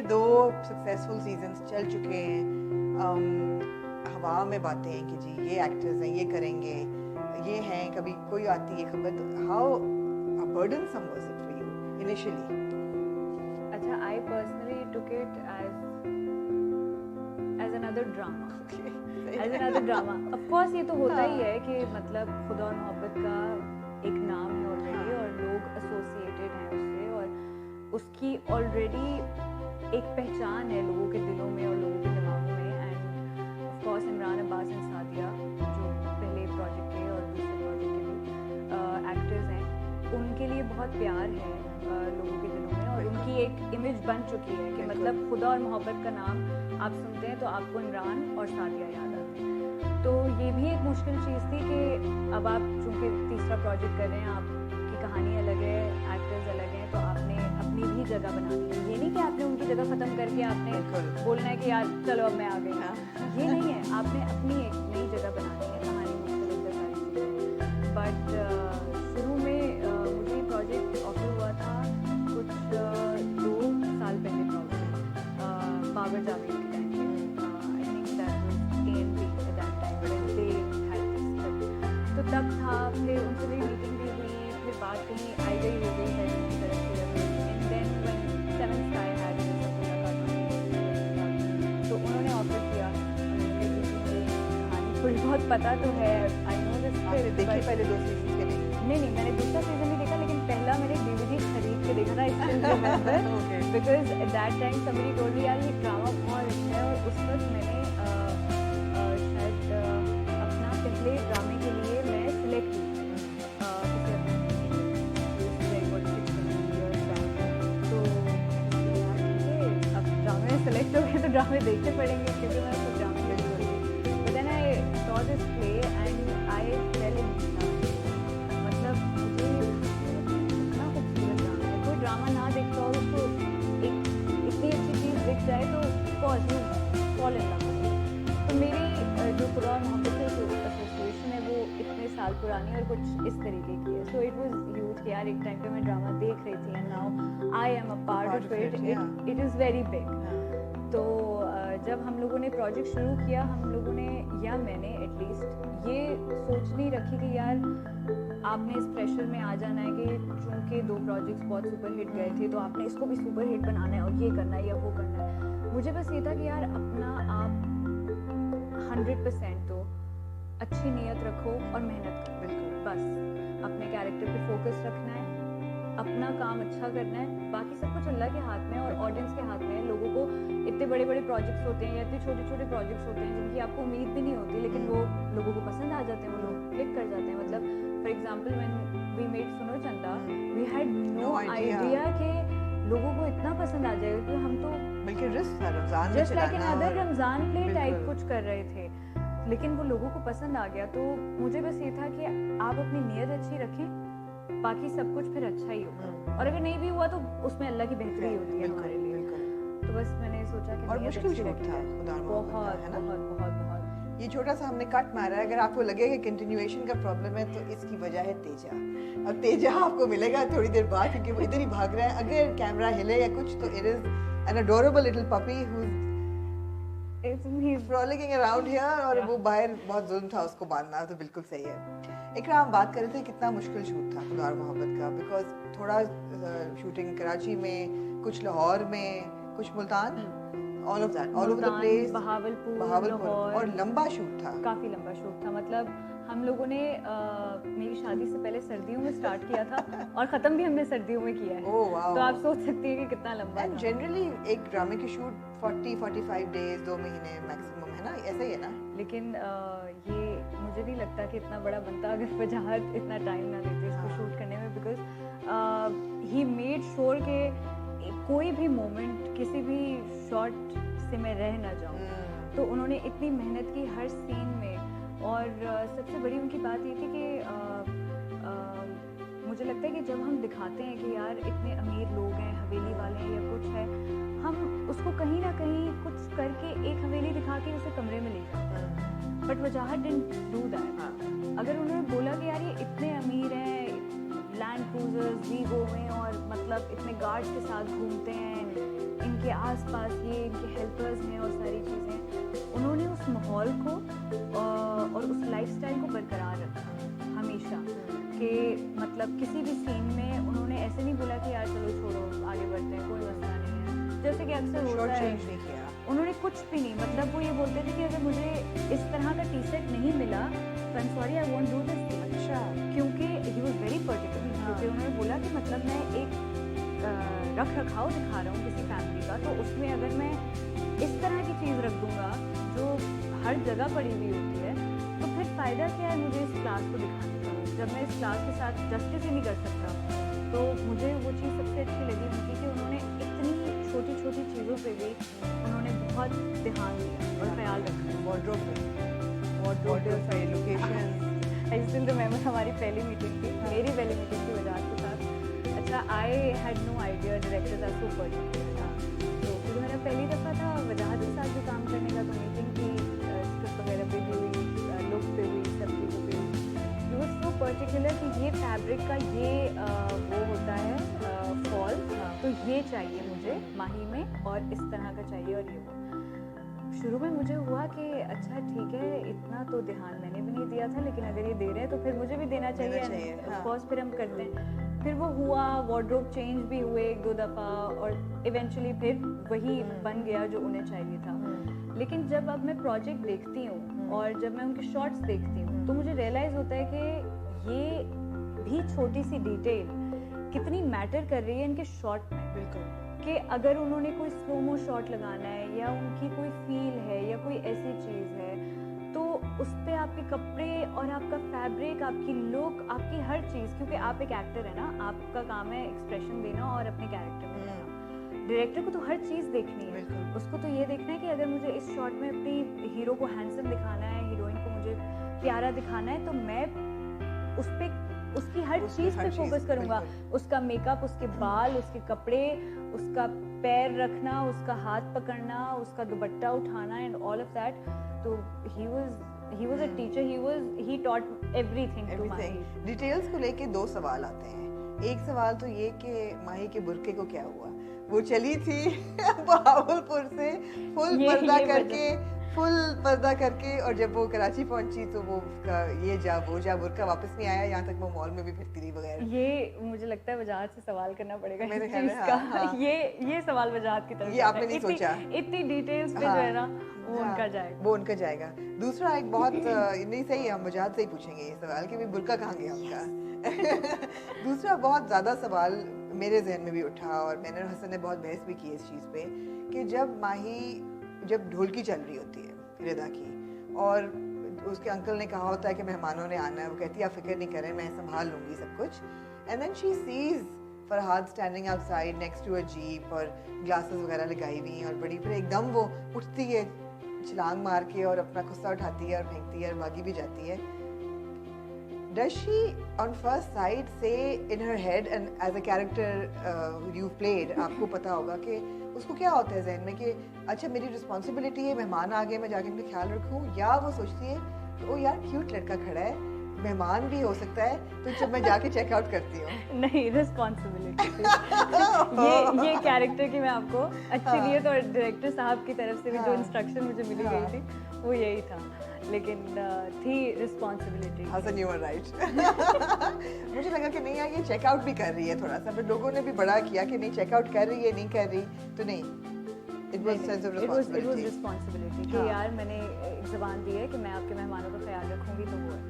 2 successful seasons चल चुके हैं, हवा में बातें हैं कि जी ये एक्टर्स हैं, ये करेंगे, ये हैं, कभी कोई आती है खबर, तो how burdensome was it for you initially? अच्छा, I personally took it as another drama. As another drama. Of course ये तो होता ही है कि मतलब खुदा और मोहब्बत का एक नाम है ऑलरेडी और लोग एसोसिएटेड हैं उससे और उसकी ऑलरेडी एक पहचान है लोगों के दिलों में और लोगों के दिमागों में. End of course Imran Abbas and Sadia जो पहले प्रोजेक्ट के और दूसरे प्रोजेक्ट के भी एक्टर्स हैं, उनके लिए बहुत प्यार है लोगों के दिलों में और उनकी एक इमेज बन चुकी है कि मतलब खुदा और मोहब्बत का नाम आप सुनते हैं तो आपको इमरान और सादिया याद आते हैं. तो ये भी एक मुश्किल चीज़ थी कि अब आप चूँकि तीसरा प्रोजेक्ट कर रहे हैं, आपकी कहानी अलग है, एक्टर्स अलग हैं, तो आपने अपनी भी जगह बनानी है. ये नहीं कि आपने उनकी जगह ख़त्म करके आपने बोलना है कि यार चलो अब मैं आ गई. ये नहीं है, आपने अपनी एक नई जगह बनानी है, कहानी मुख्तलिफ सारी चीज़ें. बट शुरू में मुझे ये प्रोजेक्ट ऑफर हुआ था कुछ 2 साल पहले प्रॉब्लम बाबर जावेद के टाइम पे. I think that was ANP at that time when they had this. तो तब था, फिर उनसे मेरी मीटिंग भी हुई, फिर बात कहीं आई गई हो गई है इस तरह से. And then when seven sky had तो उन्होंने ऑफर किया. कहानी थोड़ी बहुत पता तो है, आई नो दिस. देखिए पहले 2 सीजन के लिए नहीं, मैंने दूसरा सीजन नहीं देखा, लेकिन पहला मैंने DVD खरीद के देखा था. I still remember because at that time somebody told me यार ये ड्रामा बहुत अच्छा है. और उस वक्त मैंने शायद अपना पहले ड्रामे के लिए मैं सिलेक्ट हुई तो यार ठीक है, अब ड्रामे में सेलेक्ट हो गए तो ड्रामे देखने पड़ेंगे क्योंकि मैं कुछ ड्रामे में जुड़ी थी. But then I saw this play and I fell in. मतलब मुझे इतना खूबसूरत ड्रामा है, कोई ड्रामा ना देखता हो उसको एक इतनी अच्छी चीज़ दिख जाए तो of course you fall in love. तो मेरी जो खुदा और मोहब्बत से जो एसोसिएशन है वो इतने साल पुरानी और कुछ इस तरीके की है. सो इट वाज ह्यूज कि यार एक टाइम पे मैं ड्रामा देख रही थी and now I am a part of it. It is very big. तो जब हम लोगों ने प्रोजेक्ट शुरू किया, हम लोगों ने या मैंने एटलीस्ट ये सोच नहीं रखी कि यार आपने इस प्रेशर में आ जाना है कि चूँकि 2 प्रोजेक्ट्स बहुत सुपर हिट गए थे तो आपने इसको भी सुपर हिट बनाना है और ये करना है या वो करना है. मुझे बस ये था कि यार अपना आप 100% दो, अच्छी नीयत रखो और मेहनत करो. बिल्कुल. बस अपने कैरेक्टर पे फोकस रखना है, अपना काम अच्छा करना है, बाकी सब कुछ अल्लाह के हाथ में और ऑडियंस के हाथ में है. लोगों को इतने बड़े बड़े प्रोजेक्ट्स होते हैं या इतने छोटे छोटे प्रोजेक्ट्स होते हैं जिनकी आपको उम्मीद भी नहीं होती, लेकिन वो लोगों को पसंद आ जाते हैं, वो लोग क्लिक कर जाते हैं. मतलब for example when we made Suno Chanda, we had no idea कि लोगों को इतना पसंद आ जाएगा कि हम तो बल्कि रमजान में जस्ट लाइक एन अदर और रमजान प्ले टाइप बिल्कुल. कुछ कर रहे थे, लेकिन वो लोगों को पसंद आ गया. तो मुझे बस ये था कि आप अपनी नीयत अच्छी रखें, बाकी सब कुछ फिर अच्छा ही होगा. और अगर नहीं भी हुआ तो उसमें अल्लाह की बेहतरी होती है हमारे लिए. तो बस मैंने सोचा कि और नीयत मुश्किल अच्छी शूट रखी था है. खुदा और बहुत मोहब्बत का, है ना? बहुत बहुत बहुत. ये छोटा सा हमने कट मारा है. अगर आपको लगे कि कंटिन्यूएशन का प्रॉब्लम है तो इसकी वजह है तेजा. अब तेजा आपको मिलेगा थोड़ी देर बाद क्योंकि वो इधर ही भाग रहा है. अगर कैमरा हिले या कुछ तो it is an adorable little puppy who is frolicking around here. और वो बाहर बहुत जुल्म था उसको बांधना. तो बिल्कुल सही है. इकरा हम बात कर रहे थे कितना मुश्किल शूट था खुदा और मोहब्बत का, बिकॉज थोड़ा शूटिंग कराची में, कुछ लाहौर में, कुछ Multan, all of that, all over the place, Bahawalpur, Bahawalpur. और लंबा शूट था. काफ़ी लंबा शूट था. मतलब हम लोगों ने मेरी शादी से पहले सर्दियों में स्टार्ट किया था और ख़त्म भी हमने सर्दियों में किया है. Oh wow. तो आप सोच सकती हैं कि कितना लंबा एंड था. जनरली एक ड्रामे की शूट 40-45 डेज, 2 महीने मैक्सिमम, है ना? ऐसा ही है ना? लेकिन ये मुझे नहीं लगता कि इतना बड़ा बनता अगर वजाहत इतना टाइम ना देते इसको शूट करने में. बिकॉज ही मेड श्योर कि कोई भी मोमेंट किसी भी शॉट से मैं रह ना जाऊँ. तो उन्होंने इतनी मेहनत की हर सीन में. और सबसे बड़ी उनकी बात ये थी कि मुझे लगता है कि जब हम दिखाते हैं कि यार इतने अमीर लोग हैं, हवेली वाले हैं या कुछ है, हम उसको कहीं ना कहीं कुछ करके एक हवेली दिखा के उसे कमरे में ले जाते हैं. But Wajahat didn't do that. अगर उन्होंने बोला कि यार ये इतने अमीर हैं, लैंड क्रूजर्स वीगो में और मतलब इतने गार्ड्स के साथ घूमते हैं, इनके आसपास ये इनके हेल्पर्स हैं और सारी चीज़ें, उन्होंने उस माहौल को और उस लाइफस्टाइल को बरकरार रखा हमेशा। कि मतलब किसी भी सीन में उन्होंने ऐसे नहीं बोला कि यार चलो छोड़ो आगे बढ़ते हैं, कोई मसला नहीं है, जैसे कि अक्सर होता है। चेंज नहीं किया उन्होंने कुछ भी नहीं, मतलब वो ये बोलते थे कि अगर मुझे इस तरह का टी शर्ट नहीं मिला तो I am sorry, I won't do this. अच्छा, क्योंकि ही वाज वेरी पर्टिकुलर। क्योंकि उन्होंने बोला कि मतलब मैं एक रख रखाव दिखा रहा हूँ किसी फैमिली का, तो उसमें अगर मैं इस तरह की चीज़ रख दूंगा जो हर जगह पड़ी हुई होती है, तो फिर फ़ायदा क्या है मुझे इस क्लास को दिखाने का, जब मैं इस क्लास के साथ जस्टिस ही नहीं कर सकता। तो मुझे वो चीज़ सबसे अच्छी लगी उनकी कि उन्होंने इतनी छोटी छोटी चीज़ों पे भी उन्होंने बहुत ध्यान दिया और ख्याल रखा। वार्डरोब पे, लोकेशन। आई स्टिल रिमेंबर हमारी पहली मीटिंग थी, मेरी पहली मीटिंग थी वजाहत के साथ। अच्छा, I had no idea directors are so particular था, तो क्योंकि मेरा पहली दफ़ा था वजाहत के साथ भी काम करने का, तो मीटिंग की स्क्रिप्ट वगैरह पे भी हुई, लुक पे हुई, सब चीज़ों पे हुई। यू वाज सो पर्टिकुलर कि ये फैब्रिक का ये वो होता है फॉल, तो ये चाहिए मुझे माही में और इस तरह का चाहिए और ये वो। शुरू में मुझे हुआ कि अच्छा ठीक है, इतना तो ध्यान मैंने भी नहीं दिया था, लेकिन अगर ये दे रहे हैं तो फिर मुझे भी देना चाहिए। ऑफ कोर्स फिर हम करते हैं। फिर वो हुआ, वार्डरोब चेंज भी हुए 1-2 दफ़ा और इवेंचुअली फिर वही बन गया जो उन्हें चाहिए था। लेकिन जब अब मैं प्रोजेक्ट देखती हूँ और जब मैं उनके शॉट्स देखती हूँ, तो मुझे रियलाइज़ होता है कि ये भी छोटी सी डिटेल कितनी मैटर कर रही है इनके शॉट में। बिल्कुल, कि अगर उन्होंने कोई स्लोमो शॉट लगाना है या उनकी कोई फील है या कोई ऐसी चीज़ है, तो उस पर आपके कपड़े और आपका फैब्रिक, आपकी लुक, आपकी हर चीज़, क्योंकि आप एक एक्टर है ना, आपका काम है एक्सप्रेशन देना और अपने कैरेक्टर में रहना। डायरेक्टर को तो हर चीज़ देखनी है, उसको तो ये देखना है कि अगर मुझे इस शॉट में अपनी हीरो को हैंडसम दिखाना है, हीरोइन को मुझे प्यारा दिखाना है, तो मैं उस पर उसकी हर चीज़ पे फोकस करूँगा। उसका मेकअप, उसके बाल, उसके कपड़े, उसका पैर रखना, उसका हाथ पकड़ना, उसका दुपट्टा उठाना एंड ऑल ऑफ दैट। तो he was a teacher, he taught everything to Mahi. Details को लेके 2 सवाल आते हैं। एक सवाल तो ये कि माही के बुर्के को क्या हुआ, वो चली थी बहावलपुर से फुल पर्दा करके और जब वो कराची पहुंची तो वो उसका ये जा वो जा बुर्का वापस नहीं आया, यहाँ तक वो मॉल में भी फिरती रही वगैरह। ये मुझे लगता है वजाहत से सवाल करना पड़ेगा मेरे इस ख्याल चीज़ में, का। हाँ। ये सवाल वजाहत की तरफ ये आपने नहीं सोचा। इतनी डिटेल्स पे जो है ना वो उनका जाएगा। वो उनका जाएगा। दूसरा एक बहुत नहीं सही, हम वजाहत से ही पूछेंगे ये सवाल कि भाई बुर्का कहाँ गया उनका। दूसरा बहुत ज़्यादा सवाल मेरे जहन में भी उठा और मैंने और हसन ने बहुत बहस भी की इस चीज़ पे कि जब ढोलकी चल रही होती है रिदा की और उसके अंकल ने कहा होता है कि मेहमानों ने आना है, वो कहती है आप फिक्र नहीं करें, मैं संभाल लूँगी सब कुछ। And then she sees Farhad standing outside next to a jeep और ग्लासेस वगैरह लगाई हुई और बड़ी, फिर एकदम वो उठती है छलांग मार के और अपना गुस्सा उठाती है और फेंकती है और भागी भी जाती है। Does she on first sight say in her head and as a character you played, आपको पता होगा कि उसको क्या होता है जहन में कि अच्छा मेरी रिस्पॉन्सिबिलिटी है, मेहमान आ गए, मैं जाके इनका ख्याल रखूँ, या वो सोचती है ओ यार क्यूट लड़का खड़ा है, मेहमान भी हो सकता है, तो जब मैं जाके चेकआउट करती हूँ। नहीं, रिस्पॉन्सिबिलिटी ये कैरेक्टर की मैं आपको अच्छी नीयत और डायरेक्टर साहब की तरफ से भी जो इंस्ट्रक्शन मुझे मिली गई थी वो यही था, लेकिन थी responsibility. Hasan you are right. मुझे लगा कि नहीं यार ये चेकआउट भी कर रही है थोड़ा सा, फिर लोगों ने भी बड़ा किया कि नहीं चेकआउट कर रही है, नहीं कर रही, तो नहीं, it was sense of responsibility कि यार मैंने एक ज़बान दी है कि मैं आपके मेहमानों का ख्याल रखूंगी, तो वो है।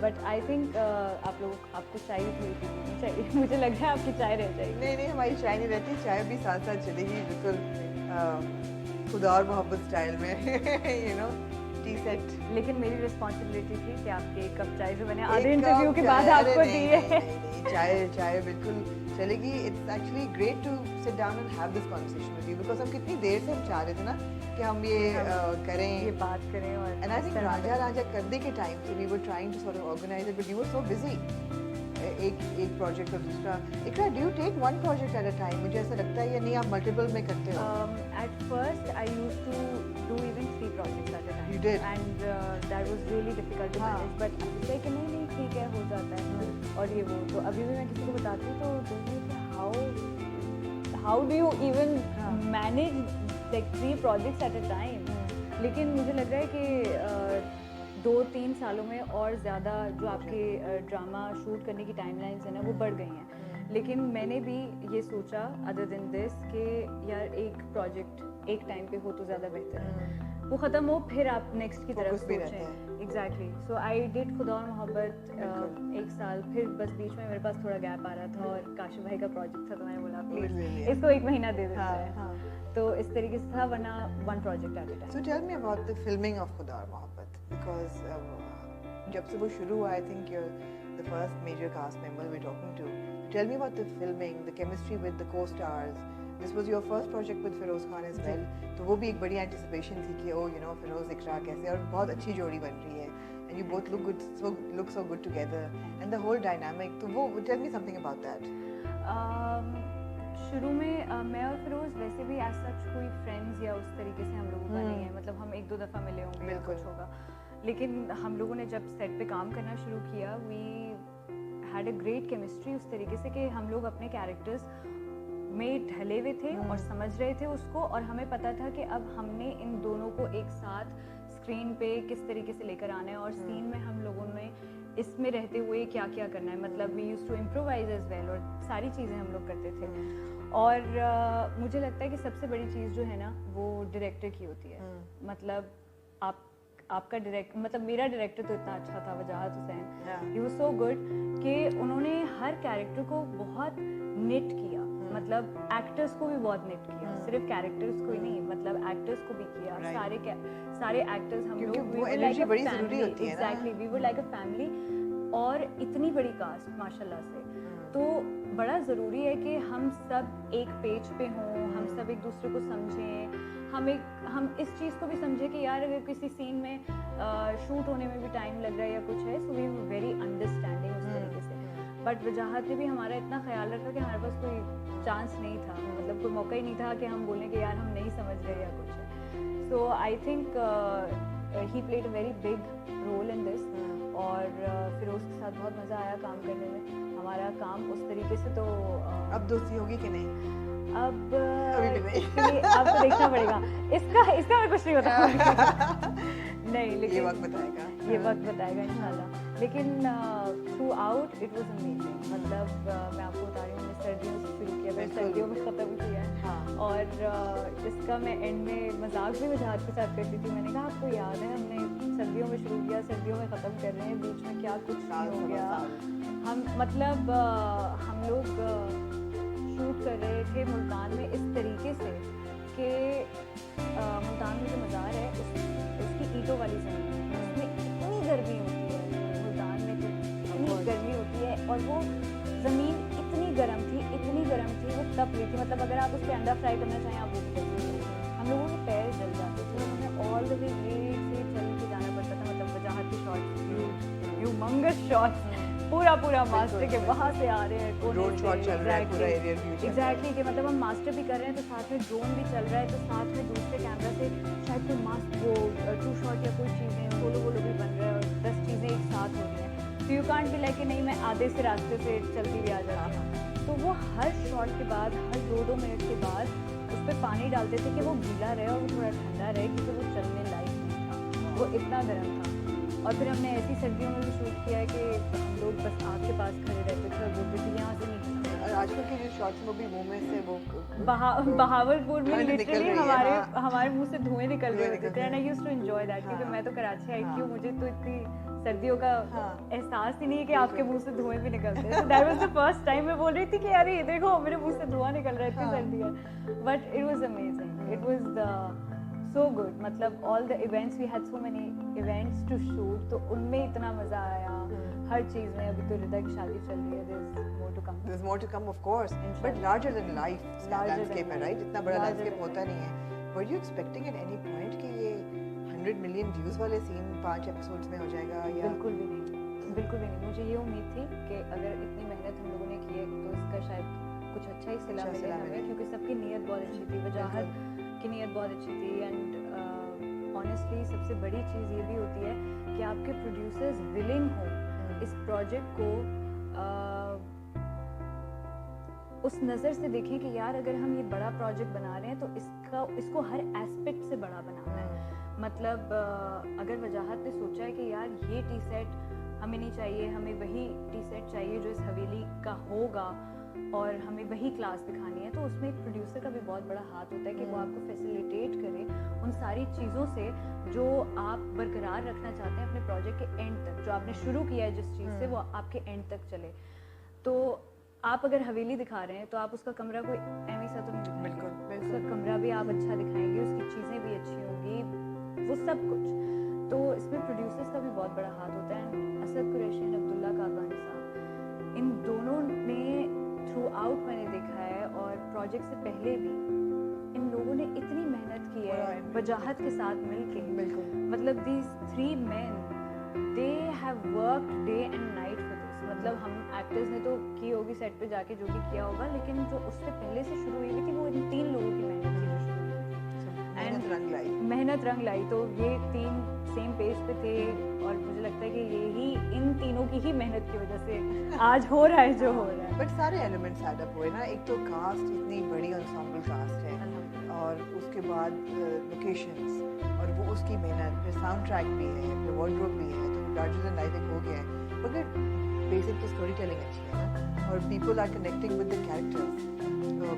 बट आई थिंक आपको चाय भी थोड़ी पीनी चाहिए। मुझे लग रहा है आपकी चाय रह जाएगी। नहीं हमारी चाय नहीं रहती, चाय भी साथ साथ चलेगी बिल्कुल खुदा और मोहब्बत स्टाइल में। You know T set. लेकिन मेरी रिस्पॉन्सिबिलिटी थी कि आपके एक कप चाय जो मैंने आधे इंटरव्यू के बाद आपको दी है। चाय बिल्कुल चलेगी। It's actually great to sit down and have this conversation with you, because हम कितनी देर से हम चाह रहे थे ना कि हम ये करें, ये बात करें। और एंड आई थिंक राजा करने के टाइम से we were trying to sort of organise it, but you were so busy. एक प्रोजेक्ट और दूसरा Iqra, do you take one project at a time? मुझे ऐसा लगता है या नहीं आप मल्टीपल में करते हो? At first I used to do even 3 projects at a time. You did? And that was really difficult to manage, but I was like कि नहीं ठीक है, हो जाता है। और ये वो तो अभी भी मैं किसी को बताती हूँ तो how do you even manage like 3 projects eight a time, लेकिन मुझे लग रहा है कि 2-3 सालों में और ज़्यादा जो आपके ड्रामा शूट करने की टाइमलाइंस है ना वो बढ़ गई हैं। लेकिन मैंने भी ये सोचा अदर देन दिस कि यार एक प्रोजेक्ट एक टाइम पे हो तो ज़्यादा बेहतर है, वो ख़त्म हो फिर आप नेक्स्ट की तरफ Focus भी रहता है। सोचें। एग्जैक्टली, सो आई डिड खुदा और मोहब्बत 1 साल, फिर बस बीच में मेरे पास थोड़ा गैप आ रहा था और काशिफ भाई का प्रोजेक्ट था तो मैंने बोला ले लिया। प्लीज़ इसको 1 महीना दे देते हाँ, हैं। हाँ। तो इस तरीके से था, वरना 1 project at a time. So tell me about the filming of खुदा और मोहब्बत, because जब से वो शुरू हुआ, I think you're the first major cast member we're talking to. Tell me about the filming, the chemistry with the co-stars. This was your first project with Feroz Khan as well. तो वो भी एक बड़ी anticipation थी कि Feroz इकरा कैसे, और बहुत अच्छी जोड़ी बन रही है, and you both look so good together, and the whole dynamic. तो वो tell me something about that. शुरू में मैं और फिरोज वैसे भी एज सच कोई फ्रेंड्स या उस तरीके से हम लोगों का नहीं है, मतलब हम 1-2 दफ़ा मिले होंगे या कुछ होगा, लेकिन हम लोगों ने जब सेट पे काम करना शुरू किया we had a great chemistry उस तरीके से कि हम लोग अपने कैरेक्टर्स में ढले हुए थे और समझ रहे थे उसको, और हमें पता था कि अब हमने इन दोनों को एक साथ स्क्रीन पे किस तरीके से लेकर आना है, और सीन में हम लोगों ने इसमें रहते हुए क्या क्या करना है, मतलब we used to improvise as well, और सारी चीज़ें हम लोग करते थे। और मुझे लगता है कि सबसे बड़ी चीज़ जो है ना वो डायरेक्टर की होती है। मतलब आपका डायरेक्टर, मतलब मेरा डायरेक्टर तो इतना अच्छा था, वजाहत Hussain, he was so good कि उन्होंने हर कैरेक्टर को बहुत निट किया, मतलब एक्टर्स को भी बहुत निट किया, सिर्फ कैरेक्टर्स को ही नहीं, मतलब एक्टर्स को भी किया, सारे एक्टर्स हम लोग वो एनर्जी बड़ी ज़रूरी होती है ना। Exactly, we were like a family, और इतनी बड़ी कास्ट माशाल्लाह से, तो बड़ा ज़रूरी है कि हम सब एक पेज पे हों, हम सब एक दूसरे को समझें, हम इस चीज़ को भी समझें कि यार अगर किसी सीन में शूट होने में भी टाइम लग रहा है या कुछ है, so we were very understanding उस तरीके से। बट वजाहत ने भी हमारा इतना ख्याल रखा कि हमारे पास कोई चांस नहीं था, मतलब कोई मौका ही नहीं था कि हम बोलें कि यार हम नहीं समझ रहे या कुछ है। So I think he played a very big role in this, और फिरोज के साथ बहुत मज़ा आया काम करने में। हमारा काम उस तरीके से तो अब दोस्ती होगी कि नहीं? अब इसके लिए अब तो देखना पड़ेगा, इसका मैं कुछ नहीं बता नहीं, लेकिन ये वक्त बताएगा इंशाल्लाह। लेकिन through out it was amazing, मतलब मैं आपको बता रही हूँ, मैंने सर्दियों से शुरू किया, फिर सर्दियों में ख़त्म किया है, और इसका मैं एंड में मजाक भी वजाहत के साथ करती थी। मैंने कहा आपको याद है हमने सर्दियों में शुरू किया, सर्दियों में ख़त्म कर रहे हैं, बीच में क्या कुछ नहीं हो गया। हम मतलब हम लोग शूट कर रहे थे मुल्तान में इस तरीके से कि मुल्तान में जो मज़ार है उसकी ईंटों वाली ज़मीन है, उसमें इतनी गर्मी होती है, मुल्तान में तो इतनी गर्मी होती है, और वो ज़मीन इतनी गर्म थी वो तप रही थी, मतलब अगर आप उस पर अंडा फ्राई करना चाहें आप वो भी कर सकते हो। हम लोगों के पैर जल जाते थे, हमें ऑल द वे से चल के जाना पड़ता था, मतलब वजाहत के शॉट्स, ह्यूमंगस शॉट्स, पूरा मास्टर के वहाँ से आ रहे हैं, ड्रोन शॉट चल रहा है, पूरा एरियल व्यू चल रहा है। एग्जैक्टली, कि मतलब हम मास्टर भी कर रहे हैं तो साथ में ड्रोन भी चल रहा है, तो साथ में दूसरे कैमरा से शायद कोई मास्ट वो 2 शॉट या कोई चीज़ें सोलो भी बन रहा है, और 10 चीज़ें एक साथ हो रही हैं, तो यू कांट बी लाइक कि नहीं मैं आधे से रास्ते से चलती भी आ जाती हूँ। तो वो हर शॉट के बाद, हर 2-2 मिनट के बाद उस पर पानी डालते थे कि वो गीला रहे और वो थोड़ा ठंडा रहे, क्योंकि वो चलने लायक नहीं था, वो इतना गर्म था। और फिर हमने ऐसी सर्दियों में भी शूट किया है कि हम लोग बस आग के पास खड़े रहते थे और बोलते थे यहाँ से नहीं। और आजकल के जो शॉट्स में भी मुंह में से वो बहावलपुर में लिटरली हाँ। हमारे मुंह से धुएं निकल रहे होते थे, and I used to enjoy that, क्योंकि मैं तो कराची आई थी, मुझे तो इतनी सर्दियों का एहसास ही नहीं है कि आपके मुंह से धुएं भी निकलते हैं। That was the first time मैं बोल रही थी कि यार ये देखो मेरे मुंह से धुआं निकल रहा है, इतनी सर्दी है, but it was amazing, it was so good, मतलब all the events, we had so many events to shoot, तो उनमें इतना मज़ा आया, हर चीज़ में। अभी तो रिदा की शादी चल रही है, there's more to come of course, but larger than life landscape है, right? इतना बड़ा landscape होता नहीं है। Were you expecting at any point कि ये 100 million views वाले सीन 5 एपिसोड्स में हो जाएगा? या बिल्कुल भी नहीं, मुझे ये उम्मीद थी कि अगर इतनी मेहनत हम लोगों ने की है तो इसका शायद कुछ अच्छा ही सिला मिले हमें, क्योंकि सबकी नीयत बहुत अच्छी थी, वजाहत की नीयत बहुत अच्छी थी, एंड ऑनेस्टली सबसे बड़ी चीज़ ये भी होती है कि आपके प्रोड्यूसर्स विलिंग हो इस प्रोजेक्ट को उस नज़र से देखें कि यार अगर हम ये बड़ा प्रोजेक्ट बना रहे हैं तो इसको हर एस्पेक्ट से बड़ा बनाना है। मतलब अगर वजाहत ने सोचा है कि यार ये टी सेट हमें नहीं चाहिए, हमें वही टी सेट चाहिए जो इस हवेली का होगा और हमें वही क्लास दिखानी है, तो उसमें एक प्रोड्यूसर का भी बहुत बड़ा हाथ होता है कि वो आपको फैसिलिटेट करे उन सारी चीज़ों से जो आप बरकरार रखना चाहते हैं अपने प्रोजेक्ट के एंड तक। जो आपने शुरू किया है जिस चीज़ से वो आपके एंड तक चले। तो आप अगर हवेली दिखा रहे हैं तो आप उसका कमरा कोई एवं सा तो नहीं दिखाएंगे। बिल्कुल उसका कमरा भी आप अच्छा दिखाएंगे, उसकी चीज़ें भी अच्छी होंगी, वो सब कुछ। तो इसमें प्रोड्यूसर्स का भी बहुत बड़ा हाथ होता है। असद कुरैशी और अब्दुल्ला काकानी साहब, इन दोनों ने थ्रू आउट मैंने देखा है और प्रोजेक्ट से पहले भी इन लोगों ने इतनी मेहनत की है वजाहत के साथ मिलके। बिल्कुल मतलब these 3 men they have worked day and night for this। मतलब हम एक्टर्स ने तो की होगी सेट पे जाके जो भी किया होगा, लेकिन जो उससे पहले से शुरू हुई थी वो इन 3 लोगों की मेहनत थी जो शुरू हुई थी। मेहनत रंग लाई। तो ये 3 सेम पेज पे थे और मुझे लगता है कि यही इन तीनों की ही मेहनत की वजह से आज हो रहा है जो हो रहा है। बट सारे एलिमेंट्स ऐड अप हुए ना। एक तो कास्ट इतनी बड़ी एंसेंबल कास्ट है और उसके बाद लोकेशंस और वो उसकी मेहनत, फिर साउंड ट्रैक भी है, फिर वार्डरोब भी है, तो लार्जर देन लाइफ एक हो गया है। मगर बेसिक तो स्टोरी टेलिंग अच्छी है ना और people are connecting with the characters.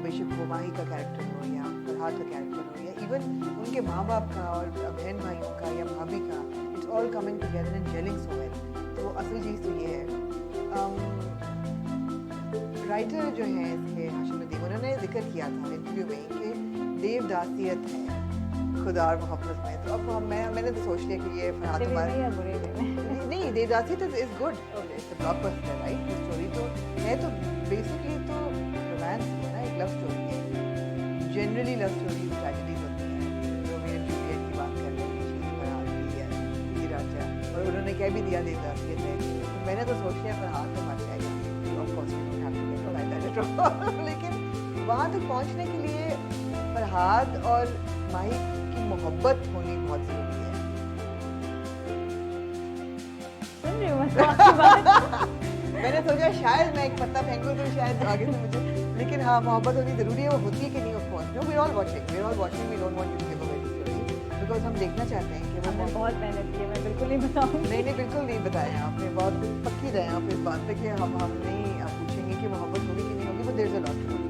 बेशक वो माही का कैरेक्टर हो या फरहाद का कैरेक्टर हो या इवन उनके माँ बाप का और बहन भाइयों का या भाभी का, it's all coming together and gelling so well. तो असल चीज़ तो ये है। राइटर जो हैं इसके हाशिम नदीम, उन्होंने जिक्र किया था इंटरव्यू में कि देवदासियत है खुदा और मोहब्बत में। तो अब मैंने तो सोच लिया कि ये फरहाद तुम्हारे नहीं, देवदासियत is good, it's a blockbuster right. वो स्टोरी तो है, तो बेसिकली तो रोमांस है ना, एक लव स्टोरी है। जनरली लव स्टोरीज ट्रेजेडीज होती हैं। रोमियो एंड जूलियट की बात कर रहे हैं, फरहाद की है, हीराचा, और उन्होंने कह भी दिया देवदासियत है। तो मैंने तो सोच लिया फरहाद तो मर जाएगा, of course we don't have to get like that. लेकिन वहाँ तक पहुँचने के लिए फरहाद और माही की मोहब्बत होनी बहुत ज़रूरी है। मैंने सोचा शायद मैं एक पत्ता फेंकूं तो शायद आगे से मुझे, लेकिन हाँ मोहब्बत होनी ज़रूरी है। वो होती है कि नहीं, of course no, we are all watching, we don't want to give away the story because हम देखना चाहते हैं कि वो बहुत मेहनत की है। मैं बिल्कुल नहीं बताऊंगी। नहीं बिल्कुल नहीं बताया आपने, बहुत पक्की रहे आप इस बात पे कि हम नहीं पूछेंगे कि मोहब्बत होगी कि नहीं होगी, but there is a lot.